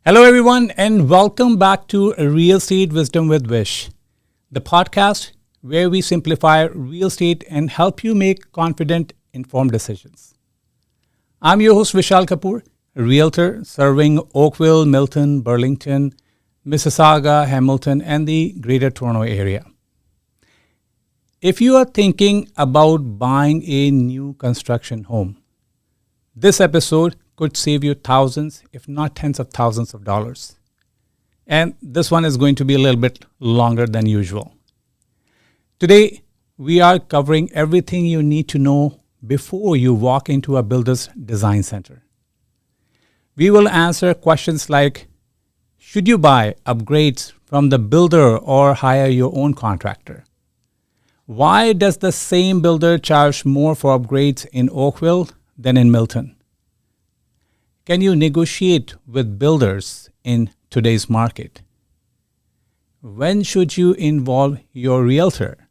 Hello, everyone, and welcome back to Real Estate Wisdom with Vish, the podcast where we simplify real estate and help you make confident, informed decisions. I'm your host, Vishal Kapoor, a realtor serving Oakville, Milton, Burlington, Mississauga, Hamilton, and the Greater Toronto area. If you are thinking about buying a new construction home, this episode could save you thousands, if not tens of thousands of dollars. And this one is going to be a little bit longer than usual. Today, we are covering everything you need to know before you walk into a builder's design center. We will answer questions like, should you buy upgrades from the builder or hire your own contractor? Why does the same builder charge more for upgrades in Oakville than in Milton? Can you negotiate with builders in today's market? When should you involve your realtor?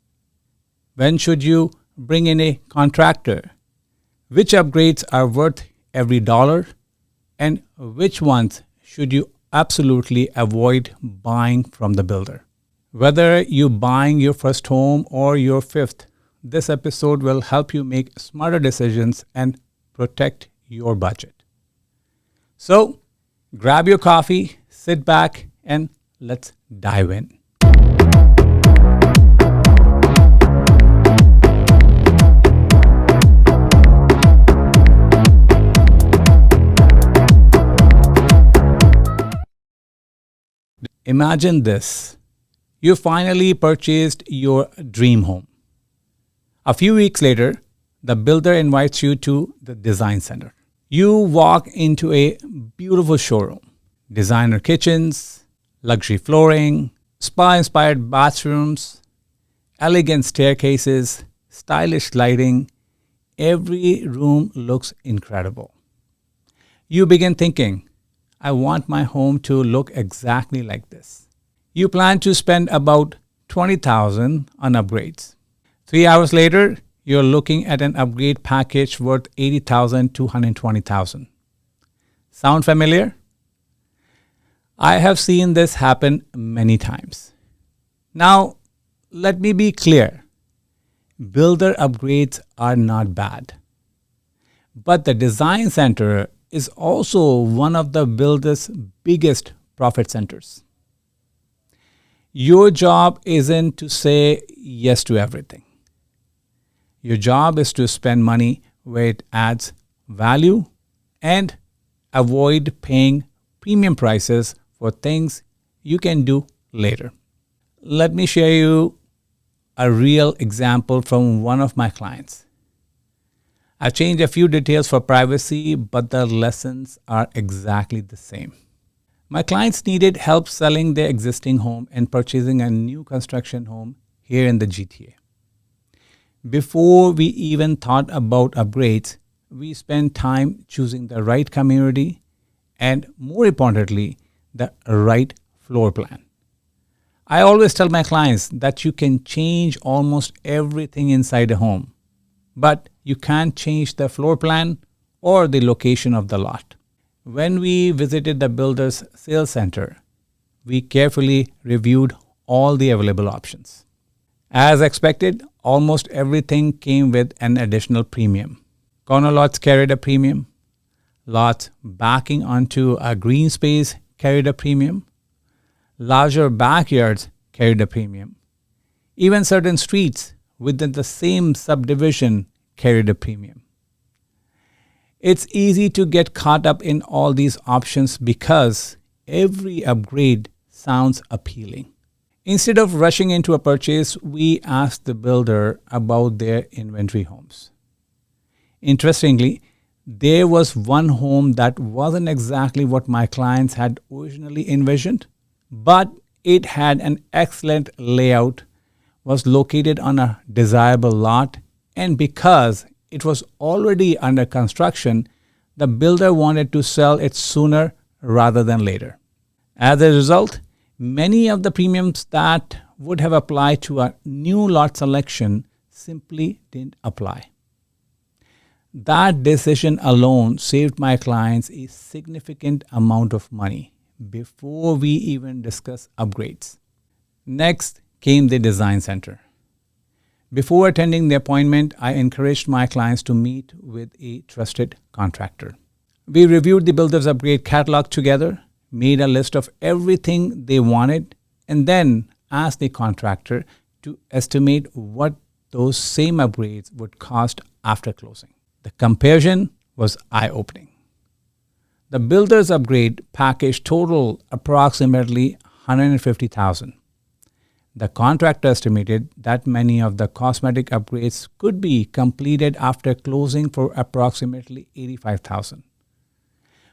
When should you bring in a contractor? Which upgrades are worth every dollar? And which ones should you absolutely avoid buying from the builder? Whether you're buying your first home or your fifth, this episode will help you make smarter decisions and protect your budget. So, grab your coffee, sit back, and let's dive in. Imagine this. You finally purchased your dream home. A few weeks later, the builder invites you to the design center. You walk into a beautiful showroom, designer kitchens, luxury flooring, spa-inspired bathrooms, elegant staircases, stylish lighting. Every room looks incredible. You begin thinking, I want my home to look exactly like this. You plan to spend about $20,000 on upgrades. 3 hours later, you're looking at an upgrade package worth $80,000 to $120,000. Sound familiar? I have seen this happen many times. Now, let me be clear. Builder upgrades are not bad. But the design center is also one of the builder's biggest profit centers. Your job isn't to say yes to everything. Your job is to spend money where it adds value and avoid paying premium prices for things you can do later. Let me share you a real example from one of my clients. I changed a few details for privacy, but the lessons are exactly the same. My clients needed help selling their existing home and purchasing a new construction home here in the GTA. Before we even thought about upgrades, we spent time choosing the right community and, more importantly, the right floor plan. I always tell my clients that you can change almost everything inside a home, but you can't change the floor plan or the location of the lot. When we visited the builder's sales center, we carefully reviewed all the available options. As expected, almost everything came with an additional premium. Corner lots carried a premium. Lots backing onto a green space carried a premium. Larger backyards carried a premium. Even certain streets within the same subdivision carried a premium. It's easy to get caught up in all these options because every upgrade sounds appealing. Instead of rushing into a purchase, we asked the builder about their inventory homes. Interestingly, there was one home that wasn't exactly what my clients had originally envisioned, but it had an excellent layout, was located on a desirable lot, and because it was already under construction, the builder wanted to sell it sooner rather than later. As a result, many of the premiums that would have applied to a new lot selection simply didn't apply. That decision alone saved my clients a significant amount of money, before we even discuss upgrades. Next came the design center. Before attending the appointment, I encouraged my clients to meet with a trusted contractor. We reviewed the builder's upgrade catalog together, made a list of everything they wanted, and then asked the contractor to estimate what those same upgrades would cost after closing. The comparison was eye-opening. The builder's upgrade package totaled approximately $150,000. The contractor estimated that many of the cosmetic upgrades could be completed after closing for approximately $85,000,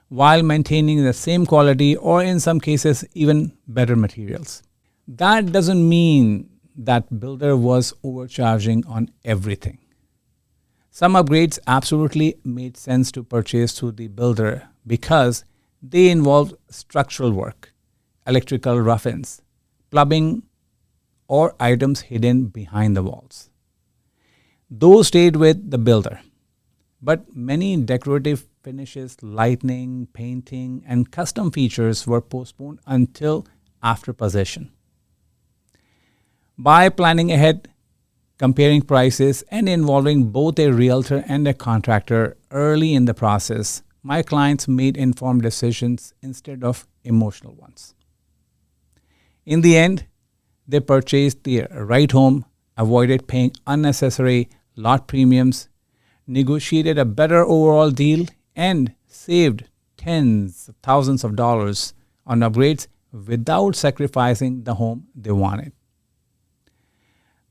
while maintaining the same quality or in some cases even better materials. That doesn't mean that builder was overcharging on everything. Some upgrades absolutely made sense to purchase through the builder because they involved structural work, electrical rough-ins, plumbing, or items hidden behind the walls. Those stayed with the builder, but many decorative finishes, lighting, painting, and custom features were postponed until after possession. By planning ahead, comparing prices, and involving both a realtor and a contractor early in the process, my clients made informed decisions instead of emotional ones. In the end, they purchased the right home, avoided paying unnecessary lot premiums, negotiated a better overall deal, and saved tens of thousands of dollars on upgrades without sacrificing the home they wanted.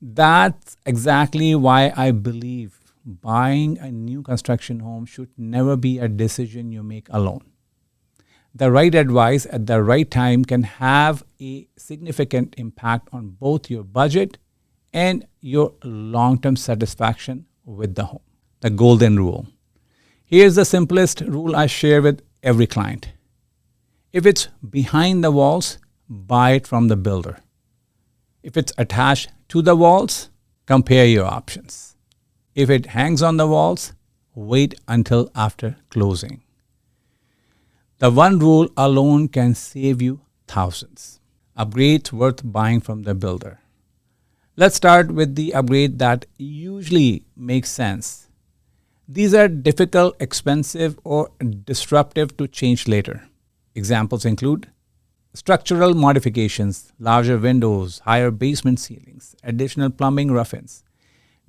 That's exactly why I believe buying a new construction home should never be a decision you make alone. The right advice at the right time can have a significant impact on both your budget and your long-term satisfaction with the home. The golden rule. Here's the simplest rule I share with every client. If it's behind the walls, buy it from the builder. If it's attached to the walls, compare your options. If it hangs on the walls, wait until after closing. The one rule alone can save you thousands. Upgrades worth buying from the builder. Let's start with the upgrade that usually makes sense. These are difficult, expensive, or disruptive to change later. Examples include structural modifications, larger windows, higher basement ceilings, additional plumbing rough-ins,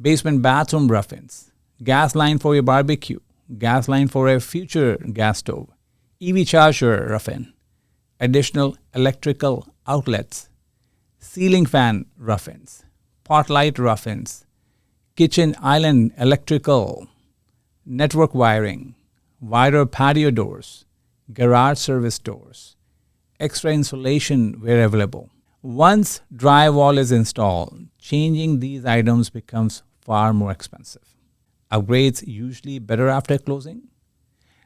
basement bathroom rough-ins, gas line for your barbecue, gas line for a future gas stove, EV charger rough-in, additional electrical outlets, ceiling fan rough-ins, pot light rough-ins, kitchen island electrical, network wiring, wider patio doors, garage service doors, extra insulation where available. Once drywall is installed, changing these items becomes far more expensive. Upgrades usually better after closing.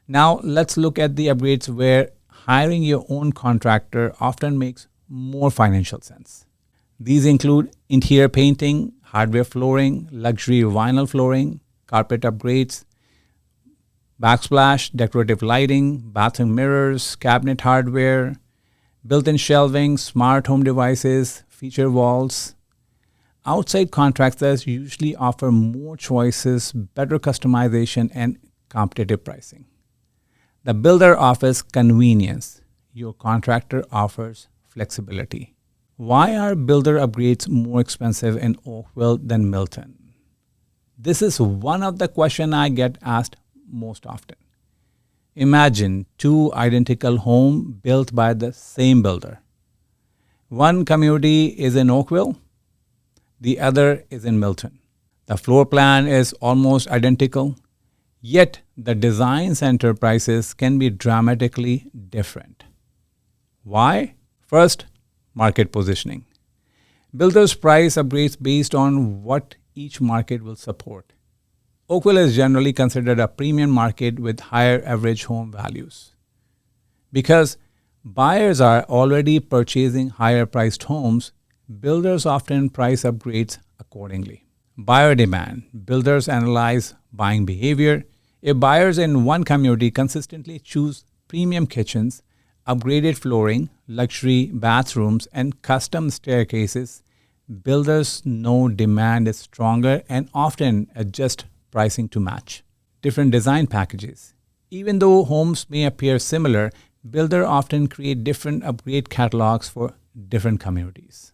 Now let's look at the upgrades where hiring your own contractor often makes more financial sense. These include interior painting, hardware flooring, luxury vinyl flooring, carpet upgrades, backsplash, decorative lighting, bathroom mirrors, cabinet hardware, built-in shelving, smart home devices, feature walls. Outside contractors usually offer more choices, better customization, and competitive pricing. The builder offers convenience. Your contractor offers flexibility. Why are builder upgrades more expensive in Oakville than Milton? This is one of the questions I get asked most often. Imagine two identical homes built by the same builder. One community is in Oakville, the other is in Milton. The floor plan is almost identical, yet the design center prices can be dramatically different. Why? First, market positioning. Builders price upgrades based on what each market will support. Oakville is generally considered a premium market with higher average home values. Because buyers are already purchasing higher priced homes, builders often price upgrades accordingly. Buyer demand. Builders analyze buying behavior. If buyers in one community consistently choose premium kitchens, upgraded flooring, luxury bathrooms, and custom staircases, builders know demand is stronger and often adjust pricing to match. Different design packages. Even though homes may appear similar, builders often create different upgrade catalogs for different communities.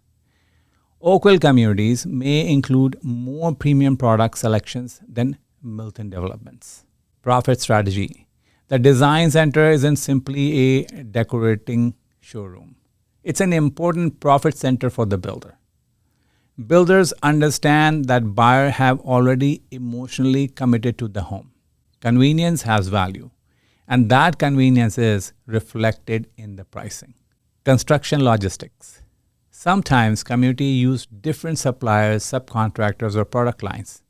Oakville communities may include more premium product selections than Milton developments. Profit strategy. The design center isn't simply a decorating showroom. It's an important profit center for the builder. Builders understand that buyers have already emotionally committed to the home. Convenience has value, and that convenience is reflected in the pricing. Construction logistics. Sometimes communities use different suppliers, subcontractors, or product lines.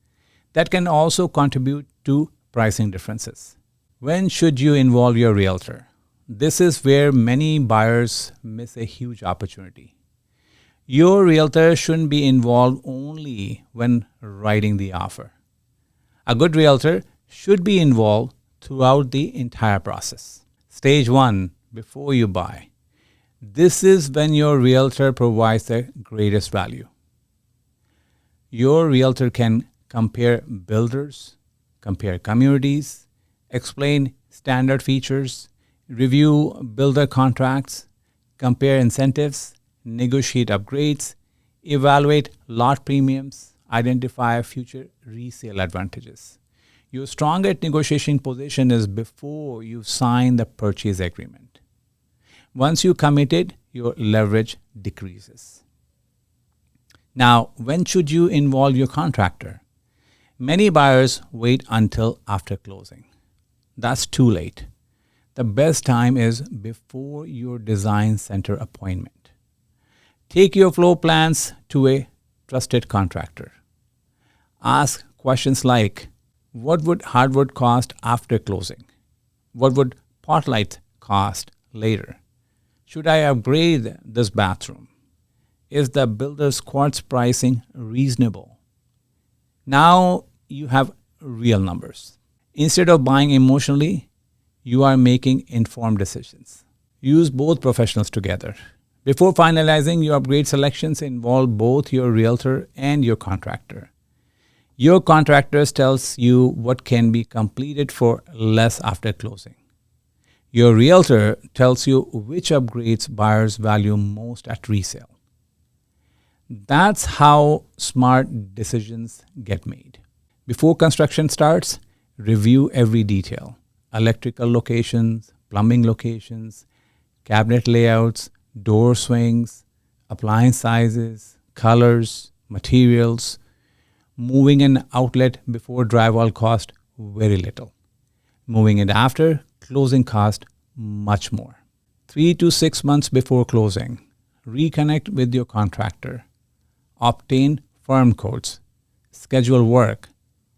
That can also contribute to pricing differences. When should you involve your realtor? This is where many buyers miss a huge opportunity. Your realtor shouldn't be involved only when writing the offer. A good realtor should be involved throughout the entire process. Stage 1, before you buy. This is when your realtor provides the greatest value. Your realtor can compare builders, compare communities, explain standard features, review builder contracts, compare incentives, negotiate upgrades, evaluate lot premiums, identify future resale advantages. Your strongest negotiation position is before you sign the purchase agreement. Once you committed, your leverage decreases. Now, when should you involve your contractor? Many buyers wait until after closing. That's too late. The best time is before your design center appointment. Take your floor plans to a trusted contractor. Ask questions like, what would hardwood cost after closing? What would pot light cost later? Should I upgrade this bathroom? Is the builder's quartz pricing reasonable? Now you have real numbers. Instead of buying emotionally, you are making informed decisions. Use both professionals together. Before finalizing your upgrade selections, involve both your realtor and your contractor. Your contractor tells you what can be completed for less after closing. Your realtor tells you which upgrades buyers value most at resale. That's how smart decisions get made. Before construction starts, review every detail. Electrical locations, plumbing locations, cabinet layouts, door swings, appliance sizes, colors, materials. Moving an outlet before drywall cost very little. Moving it after, closing cost much more. 3 to 6 months before closing, reconnect with your contractor. Obtain firm quotes. Schedule work.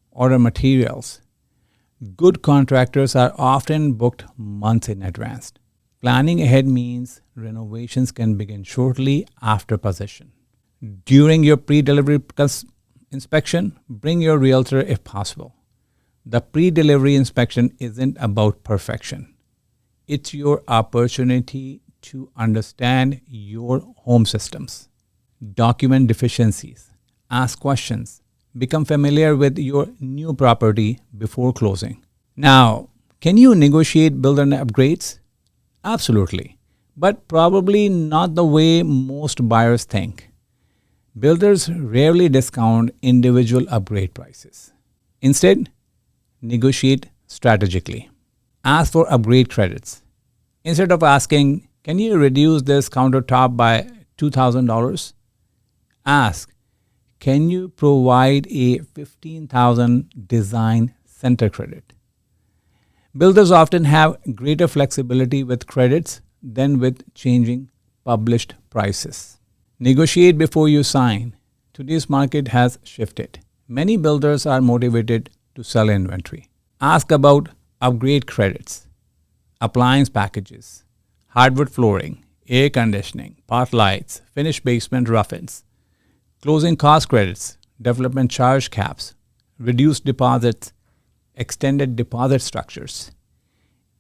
Order materials. Good contractors are often booked months in advance. Planning ahead means renovations can begin shortly after possession. During your pre-delivery inspection, bring your realtor if possible. The pre-delivery inspection isn't about perfection. It's your opportunity to understand your home systems. Document deficiencies. Ask questions. Become familiar with your new property before closing. Now, can you negotiate builder upgrades? Absolutely, but probably not the way most buyers think. Builders rarely discount individual upgrade prices. Instead, negotiate strategically. Ask for upgrade credits. Instead of asking, can you reduce this countertop by $2,000? Ask, can you provide a $15,000 design center credit? Builders often have greater flexibility with credits than with changing published prices. Negotiate before you sign. Today's market has shifted. Many builders are motivated to sell inventory. Ask about upgrade credits, appliance packages, hardwood flooring, air conditioning, pot lights, finished basement rough-ins, closing cost credits, development charge caps, reduced deposits, extended deposit structures.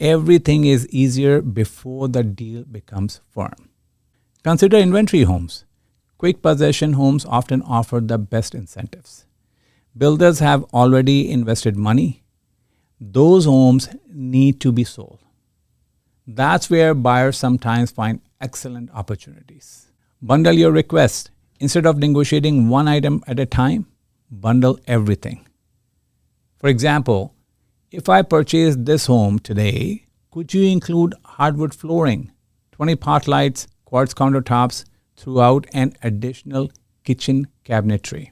everything is easier before the deal becomes firm. Consider inventory homes. Quick possession homes often offer the best incentives. Builders have already invested money. Those homes need to be sold. That's where buyers sometimes find excellent opportunities. Bundle your request. Instead of negotiating one item at a time, bundle everything. For example, if I purchase this home today, could you include hardwood flooring, 20 pot lights, quartz countertops throughout, and additional kitchen cabinetry?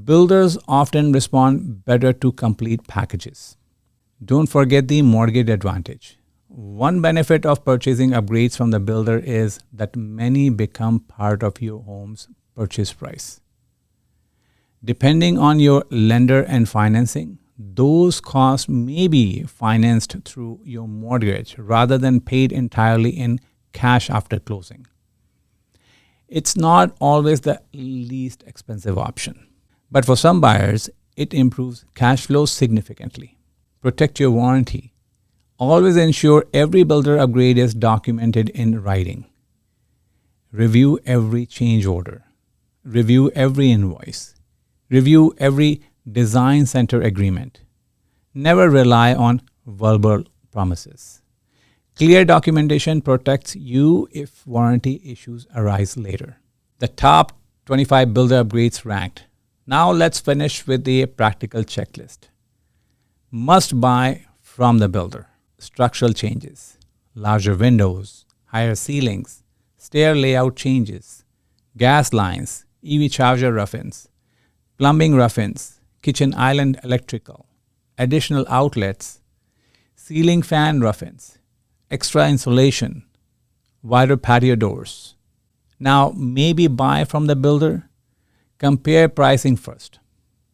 Builders often respond better to complete packages. Don't forget the mortgage advantage. One benefit of purchasing upgrades from the builder is that many become part of your home's purchase price. Depending on your lender and financing, those costs may be financed through your mortgage rather than paid entirely in cash after closing. It's not always the least expensive option, but for some buyers, it improves cash flow significantly. Protect your warranty. Always ensure every builder upgrade is documented in writing. Review every change order. Review every invoice. Review every design center agreement. Never rely on verbal promises. Clear documentation protects you if warranty issues arise later. The top 25 builder upgrades ranked. Now let's finish with the practical checklist. Must buy from the builder. Structural changes, larger windows, higher ceilings, stair layout changes, gas lines, EV charger rough-ins, plumbing rough-ins, kitchen island electrical, additional outlets, ceiling fan rough-ins, extra insulation, wider patio doors. Now, maybe buy from the builder. Compare pricing first.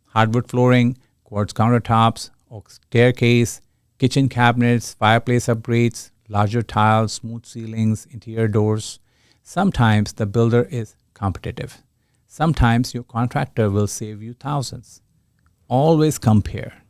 Hardwood flooring, quartz countertops, oak staircase, kitchen cabinets, fireplace upgrades, larger tiles, smooth ceilings, interior doors. Sometimes the builder is competitive. Sometimes your contractor will save you thousands. Always compare.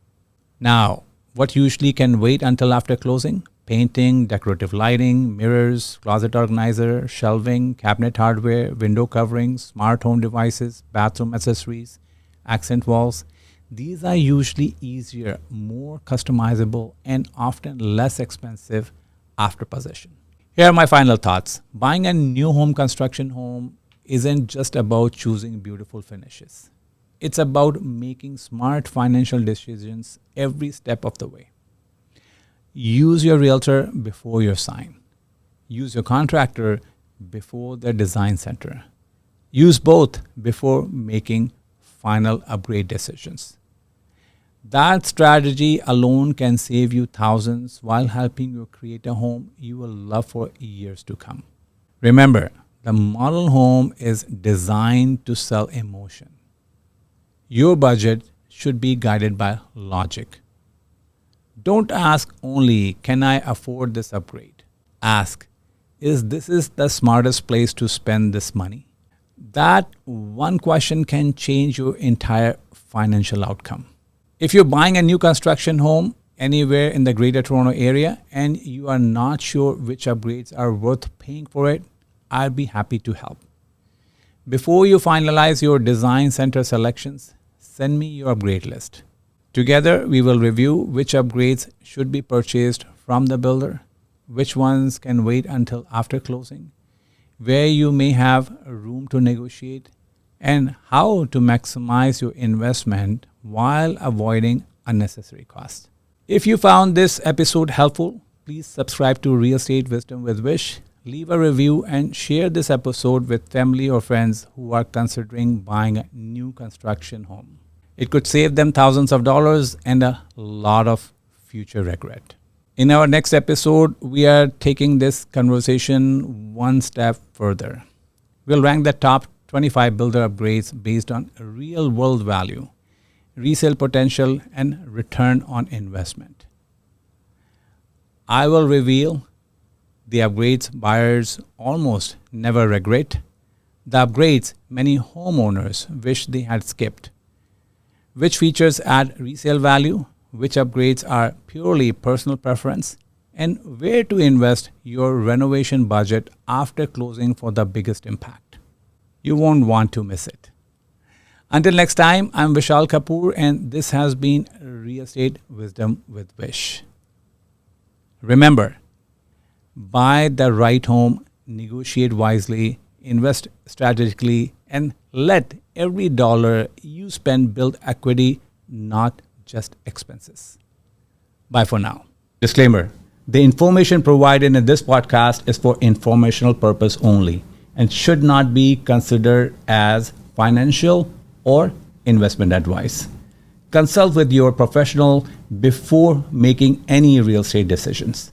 Now, what usually can wait until after closing? Painting, decorative lighting, mirrors, closet organizer, shelving, cabinet hardware, window coverings, smart home devices, bathroom accessories, accent walls. These are usually easier, more customizable, and often less expensive after possession. Here are my final thoughts. Buying a new home construction home isn't just about choosing beautiful finishes. It's about making smart financial decisions every step of the way. Use your realtor before you sign. Use your contractor before the design center. Use both before making final upgrade decisions. That strategy alone can save you thousands while helping you create a home you will love for years to come. Remember, the model home is designed to sell emotion. Your budget should be guided by logic. Don't ask only, can I afford this upgrade? Ask, is this the smartest place to spend this money? That one question can change your entire financial outcome. If you're buying a new construction home anywhere in the Greater Toronto area and you are not sure which upgrades are worth paying for it, I'll be happy to help. Before you finalize your design center selections, send me your upgrade list. Together, we will review which upgrades should be purchased from the builder, which ones can wait until after closing, where you may have room to negotiate, and how to maximize your investment while avoiding unnecessary costs. If you found this episode helpful, please subscribe to Real Estate Wisdom with Vish, leave a review, and share this episode with family or friends who are considering buying a new construction home. It could save them thousands of dollars and a lot of future regret. In our next episode, we are taking this conversation one step further. We'll rank the top 25 builder upgrades based on real world value, resale potential, and return on investment. I will reveal the upgrades buyers almost never regret, the upgrades many homeowners wish they had skipped, which features add resale value, which upgrades are purely personal preference, and where to invest your renovation budget after closing for the biggest impact. You won't want to miss it. Until next time, I'm Vishal Kapoor, and this has been Real Estate Wisdom with Vish. Remember, buy the right home, negotiate wisely, invest strategically, and let every dollar you spend build equity, not just expenses. Bye for now. Disclaimer: the information provided in this podcast is for informational purpose only and should not be considered as financial or investment advice. Consult with your professional before making any real estate decisions.